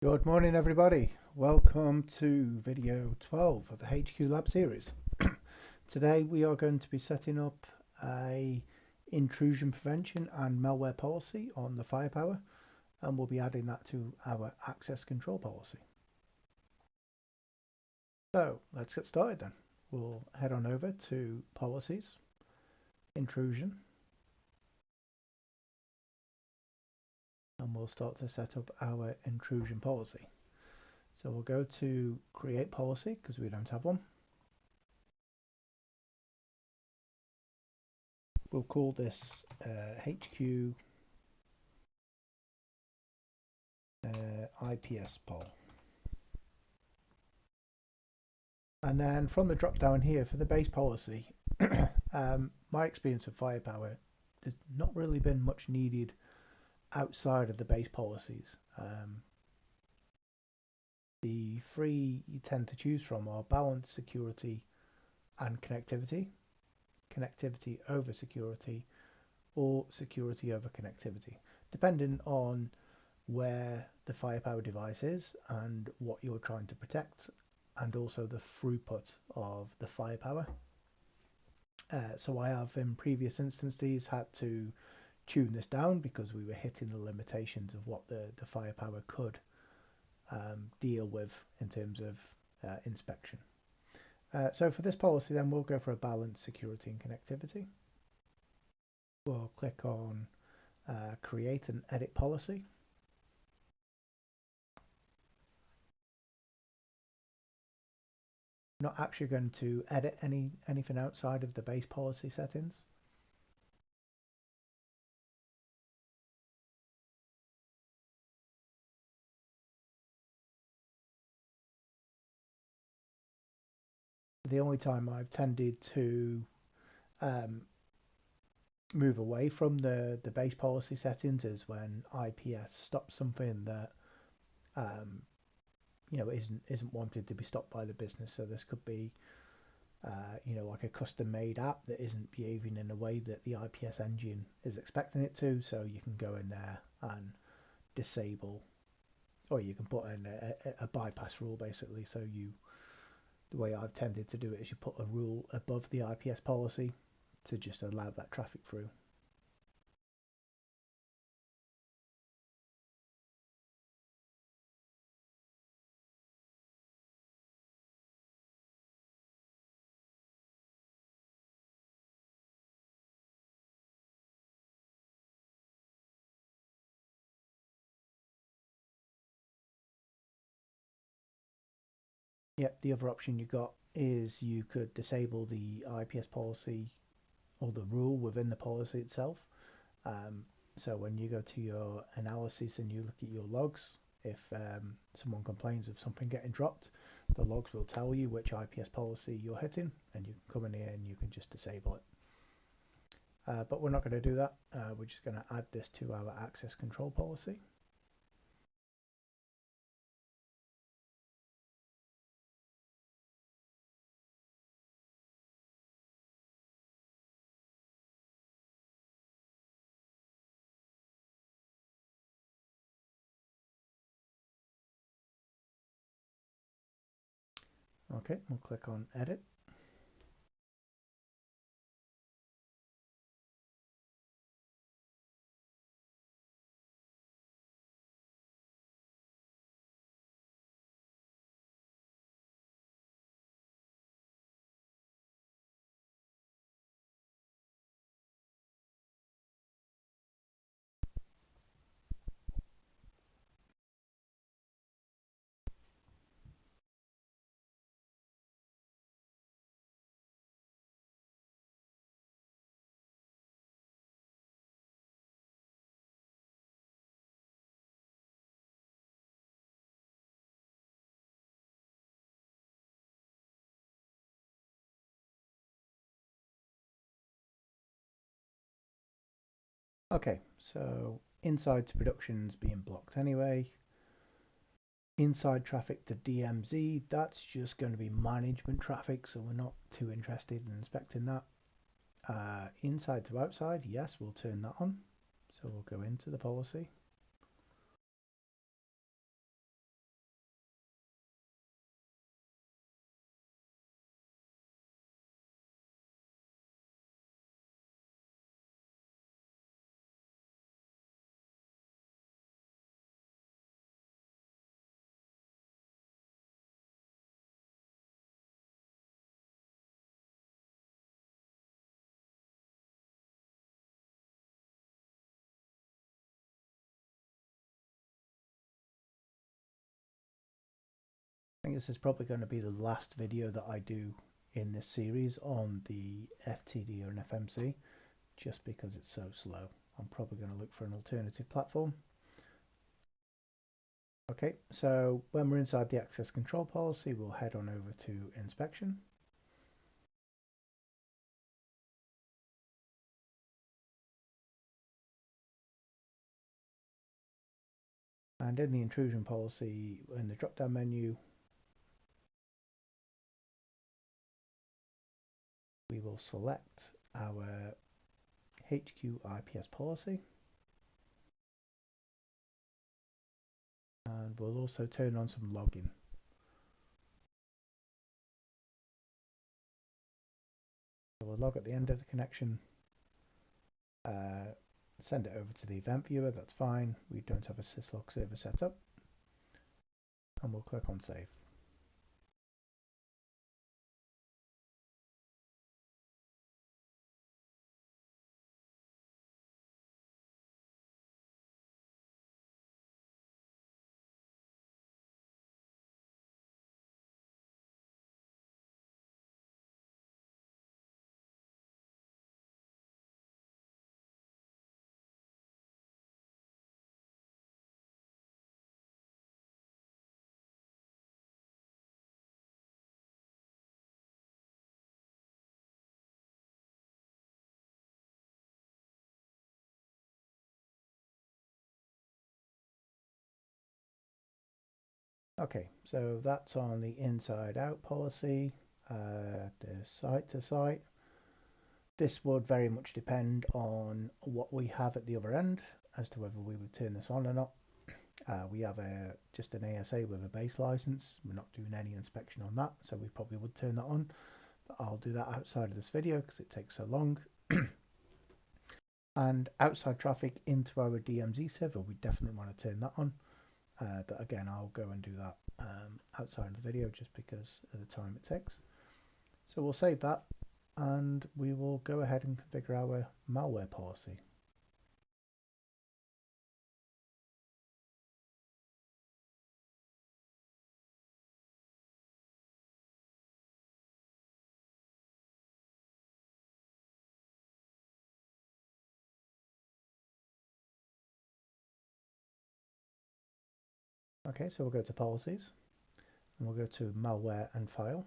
Good morning, everybody. Welcome to video 12 of the HQ Lab series. Today we are going to be setting up a intrusion prevention and malware policy on the firepower, and we'll be adding that to our access control policy. So let's get started then. We'll head on over to policies, intrusion, and we'll start to set up our intrusion policy. So we'll go to create policy because we don't have one. We'll call this HQ IPS pol. And then from the drop down here for the base policy, my experience of firepower, there's not really been much needed outside of the base policies. The three you tend to choose from are balance, security, and connectivity. Connectivity over security, or security over connectivity, depending on where the firepower device is and what you're trying to protect, and also the throughput of the firepower. So I have in previous instances had to tune this down because we were hitting the limitations of what the firepower could deal with in terms of inspection. So for this policy then we'll go for a balance, security and connectivity. We'll click on create and edit policy. Not actually going to edit anything outside of the base policy settings. The only time I've tended to move away from the base policy settings is when IPS stops something that isn't wanted to be stopped by the business. So this could be like a custom made app that isn't behaving in a way that the IPS engine is expecting it to. So you can go in there and disable, or you can put in a bypass rule basically. So the way I've tended to do it is you put a rule above the IPS policy to just allow that traffic through. Yep, the other option you got is you could disable the IPS policy or the rule within the policy itself. So when you go to your analysis and you look at your logs, if someone complains of something getting dropped, the logs will tell you which IPS policy you're hitting, and you can come in here and you can just disable it. But we're not going to do that. We're just going to add this to our access control policy. Okay, we'll click on edit. Okay, so inside to production's being blocked anyway. Inside traffic to DMZ, that's just going to be management traffic, so we're not too interested in inspecting that. Inside to outside, yes, we'll turn that on. So we'll go into the policy. think this is probably going to be the last video that I do in this series on the FTD or an FMC, just because it's so slow. I'm probably going to look for an alternative platform. Okay, so when we're inside the access control policy, we'll head on over to inspection. And in the intrusion policy, in the drop-down menu, we will select our HQ IPS policy. And we'll also turn on some logging. So we'll log at the end of the connection, send it over to the event viewer, that's fine. We don't have a syslog server set up. And we'll click on save. Okay, so that's on the inside out policy, the site to site. This would very much depend on what we have at the other end as to whether we would turn this on or not. We have just an ASA with a base license. We're not doing any inspection on that, so we probably would turn that on. But I'll do that outside of this video because it takes so long. And outside traffic into our DMZ server, we definitely want to turn that on. But again, I'll go and do that outside of the video just because of the time it takes. So we'll save that and we will go ahead and configure our malware policy. Okay, so we'll go to policies and we'll go to malware and file.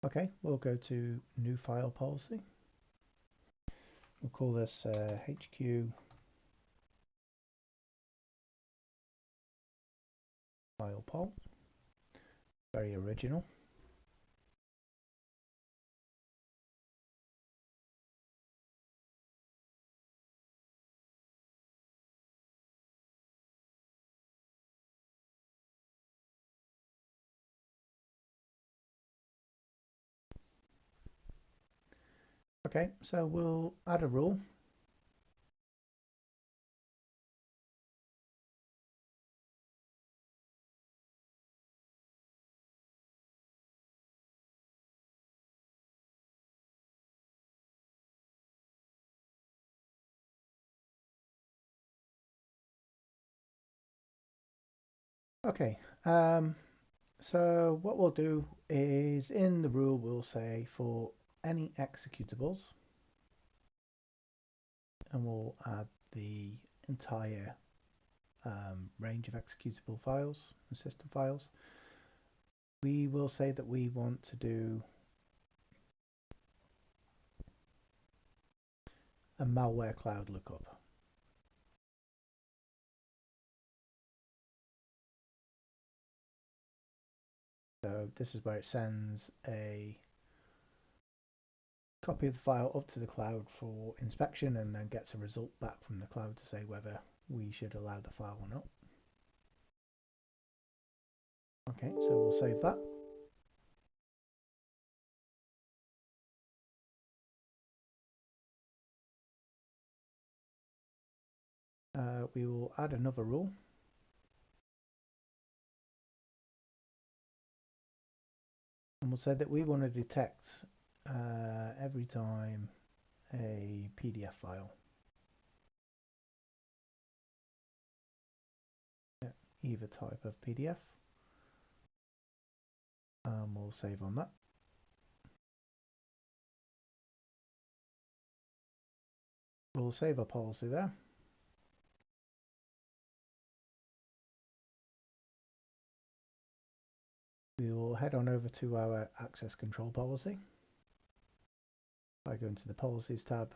Okay, we'll go to new file policy. We'll call this HQ file pol. Very original. Okay, so we'll add a rule. Okay, so what we'll do is in the rule we'll say for any executables, and we'll add the entire range of executable files and system files. We will say that we want to do a malware cloud lookup. So this is where it sends a copy of the file up to the cloud for inspection and then gets a result back from the cloud to say whether we should allow the file or not. Okay, so we'll save that. we will add another rule. And we'll say that we want to detect every time a PDF file, either type of PDF, and we'll save on that. We'll save our policy there. We will head on over to our access control policy by going to the Policies tab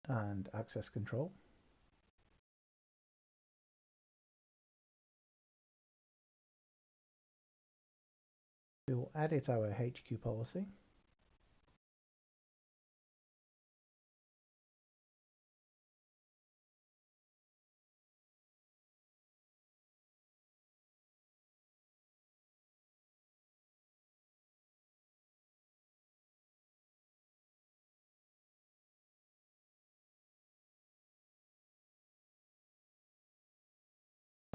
and Access Control. We will edit our HQ policy.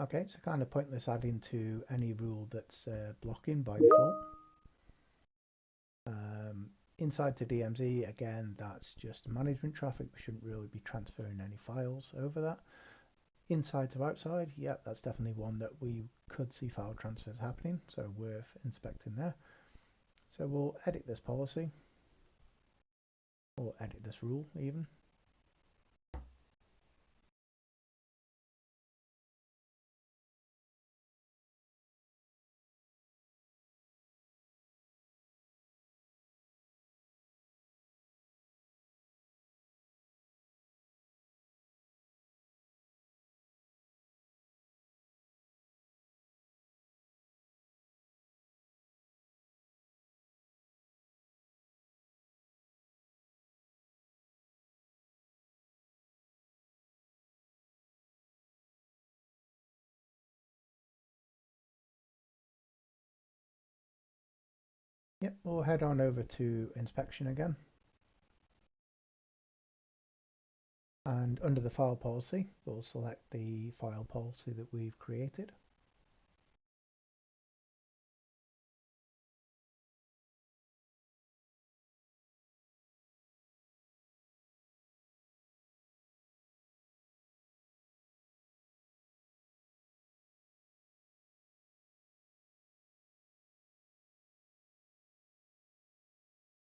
Okay, so kind of pointless adding to any rule that's blocking by default. Inside to DMZ, again, that's just management traffic. We shouldn't really be transferring any files over that. Inside to outside, yeah, that's definitely one that we could see file transfers happening, so worth inspecting there. So we'll edit this policy, or edit this rule even. Yep, we'll head on over to inspection again. And under the file policy, we'll select the file policy that we've created.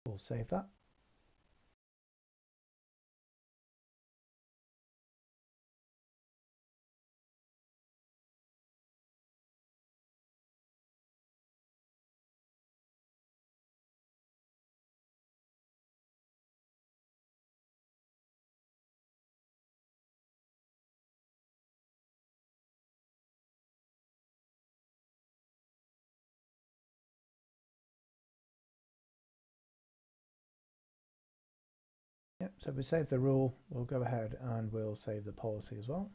We'll save that. Yep, so we save the rule, we'll go ahead and we'll save the policy as well.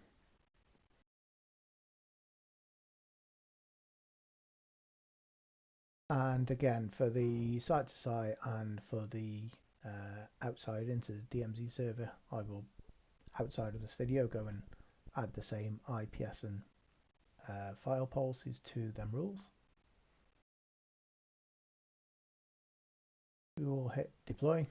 And again, for the site to site and for the outside into the DMZ server, I will, outside of this video, go and add the same IPS and file policies to them rules. We will hit deploy.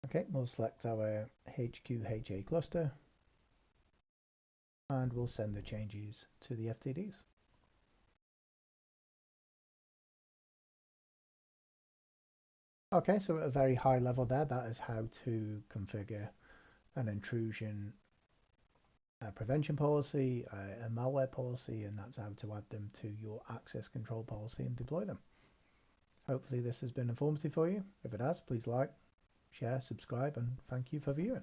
Okay, we'll select our HQHA cluster and we'll send the changes to the FTDs. Okay, so at a very high level there, that is how to configure an intrusion prevention policy, a malware policy, and that's how to add them to your access control policy and deploy them. Hopefully this has been informative for you. If it has, please like, share, subscribe, and thank you for viewing.